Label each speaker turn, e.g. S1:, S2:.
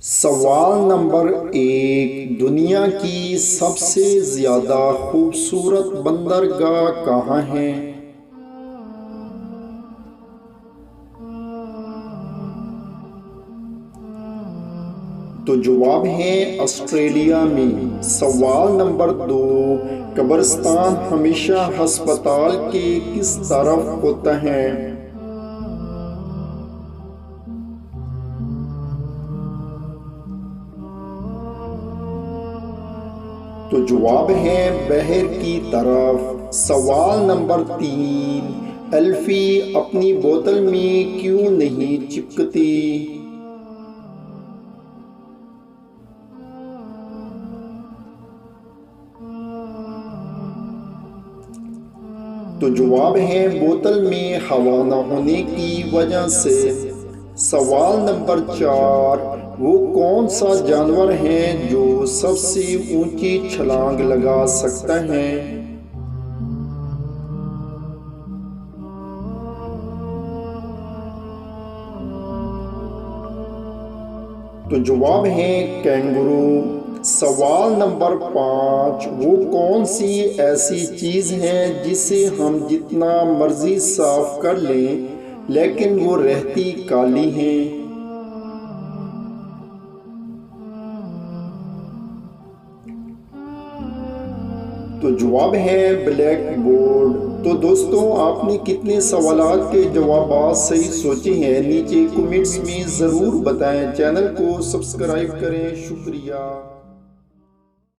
S1: सवाल नंबर 1, दुनिया की सबसे ज़्यादा खूबसूरत बंदरगाह कहाँ है? तो जवाब है ऑस्ट्रेलिया में। सवाल नंबर 2, कब्रिस्तान हमेशा अस्पताल के किस तरफ होता है? तो जवाब है बहर की तरफ। सवाल नंबर 3, एल्फी अपनी बोतल में क्यों नहीं चिपकती? तो जवाब है बोतल में हवा न होने की वजह से। सवाल नंबर 4, वो कौन सा जानवर है जो सबसे ऊंची छलांग लगा सकता है? तो जवाब है कैंगरू। सवाल नंबर 5, वो कौन सी ऐसी चीज़ है जिसे हम जितना मर्जी साफ कर लें लेकिन वो रहती काली है? तो जवाब है ब्लैक बोर्ड। तो दोस्तों, आपने कितने सवालात के जवाब सही सोचे हैं नीचे कमेंट्स में ज़रूर बताएं। चैनल को सब्सक्राइब करें। शुक्रिया।